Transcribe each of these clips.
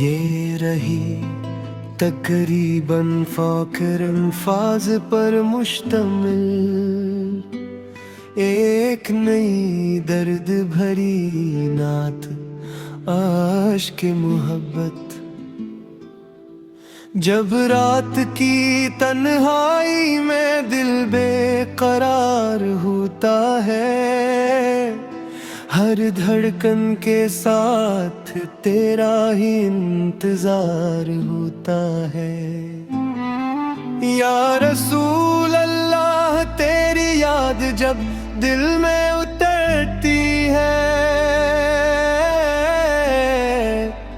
ये रही तकरीबन फ़ाखिर अल्फाज पर मुश्तमिल एक नई दर्द भरी नात आश्क मोहब्बत। जब रात की तन्हाई में दिल बेकरार होता है, हर धड़कन के साथ तेरा ही इंतजार होता है। या रसूल अल्लाह, तेरी याद जब दिल में उतरती है,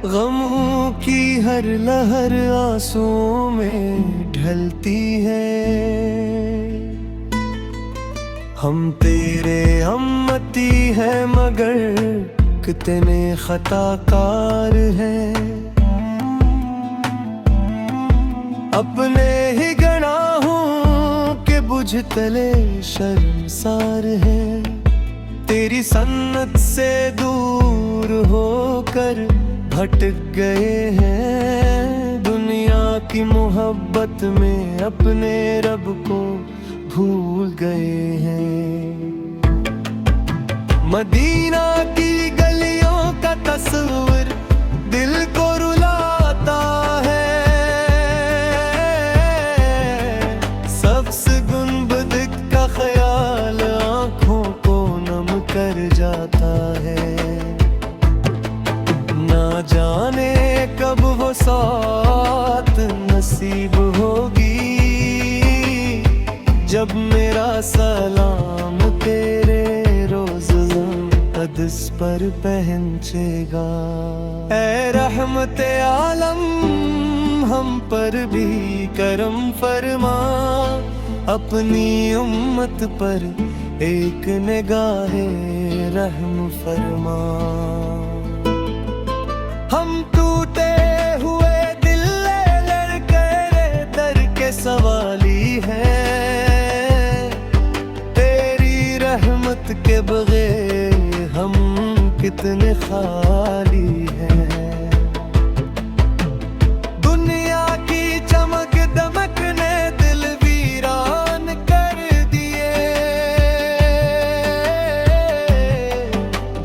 गमों की हर लहर आंसुओं में ढलती है। हम तेरे उम्मती हैं मगर कितने खताकार हैं, अपने ही गुनाहों के बुझ तले शर्मसार हैं। तेरी सन्नत से दूर होकर भटक गए हैं, दुनिया की मोहब्बत में अपने रब को भूल गए हैं। मदीना की गलियों का तस्वीर दिल को रुलाता है, सब्ज़ गुंबद का ख्याल आँखों को नम कर जाता है। ना जाने कब वो साथ नसीब होगी, जब मेरा सलाम तेरे रोज़ कदस पर पहुँचेगा। ऐ रहमते आलम, हम पर भी करम फरमा, अपनी उम्मत पर एक निगाहे रहम फरमा। हम टूटे हुए दिल लड़के दर के सवाली हैं, रहमत के बगैर हम कितने खाली हैं। दुनिया की चमक दमक ने दिल वीरान कर दिए,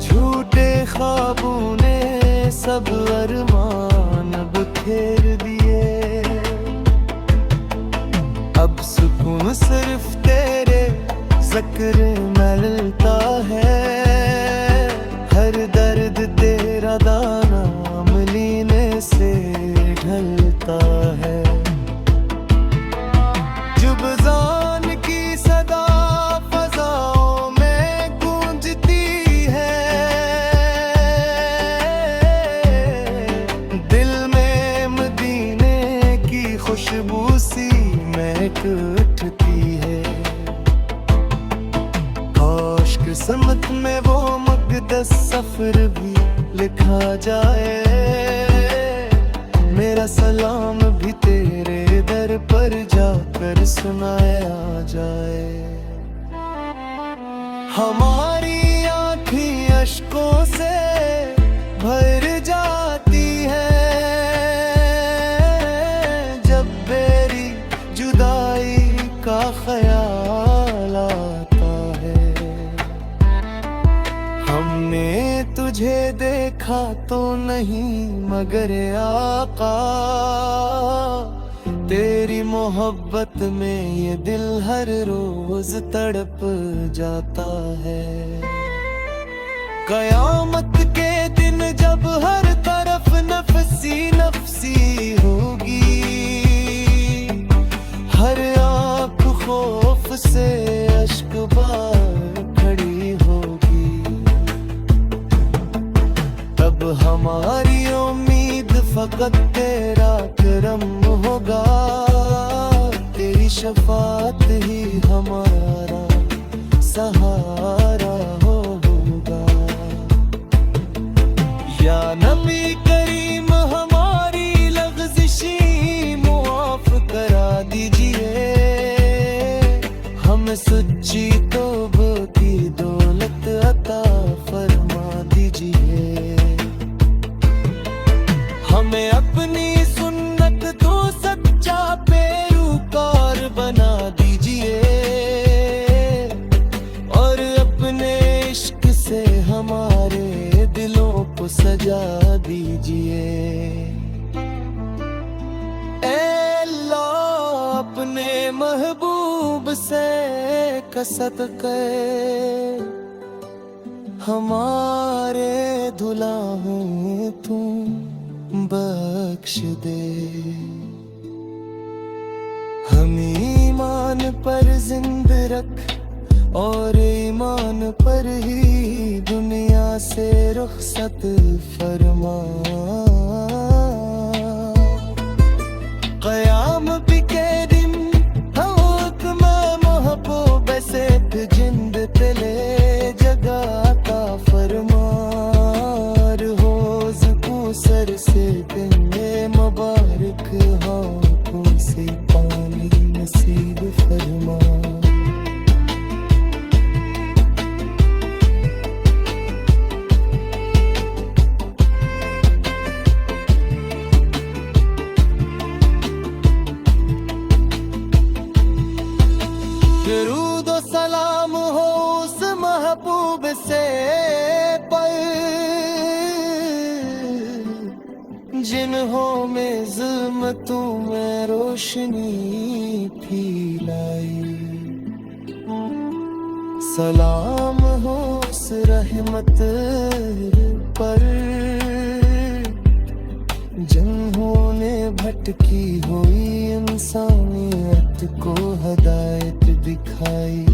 झूठे ख्वाबों ने सब अरमान बिखेर दिए। अब सुकून सिर्फ तेरे ज़िक्र मिलता है, हर दर्द तेरा दाना मलीने से ढलता है। जुबान की सदा फ़ज़ाओं में गूंजती है, दिल में मदीने की खुशबू सी महक उठती है। किस्मत में वो मुक़द्दस सफ़र भी लिखा जाए, मेरा सलाम भी तेरे दर पर जाकर सुनाया जाए। हमारी आँखें अश्कों से भर जाती है, जब मेरी जुदाई का ख्याल आता है। हमने तुझे देखा तो नहीं मगर आका, तेरी मोहब्बत में ये दिल हर रोज तड़प जाता है। क़यामत के दिन जब हर तरफ नफसी नफसी होगी, हर आँख खौफ से अश्क बार खड़ी होगी, तब हमारी उम्मीद फकत तेरा करम होगा, तेरी शफात ही हमारा सहारा होगा। या नबी करीम, हमारी लग़ज़िशी मुआफ़ करा दीजिए, हमें सच्ची तौबा की दौलत अता फरमा दीजिए। हमें का सदक़े हमारे दुल्हन तू बख्श दे। हम ईमान पर जिंद रख और ईमान पर ही दुनिया से रुखसत फरमा। क़याम भी के दिन हुक्म महबूब से जिंद पे ले जगाता फरमा। रोज़ को सर से गंगे मुबारक हाथों से पानी नसीब फरमा। दरूद और सलाम हो उस महबूब से पर जिन्हों में ज़ुल्मतों में रोशनी फैलाई। सलाम हो उस रहमत पर जिन्होंने भटकी हुई इंसानियत को हदायत दिखाई।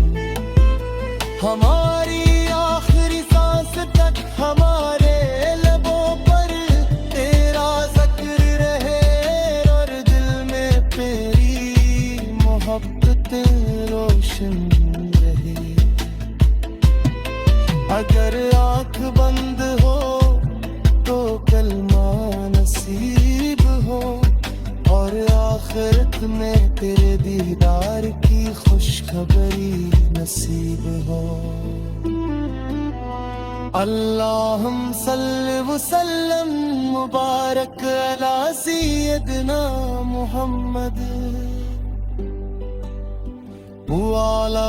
हमारी आखिरी सांस तक हमारे लबों पर तेरा जिक्र रहे और दिल में तेरी मोहब्बत रोशन रहे। अगर आँख बंद हो तो कलमा नसीब हो और आखिरत में तेरे दीदार की खुशखबरी नसीब हो। अल्लाहुम्मा सल्लि व सल्लिम मुबारक अला सय्यिदना मुहम्मद व अला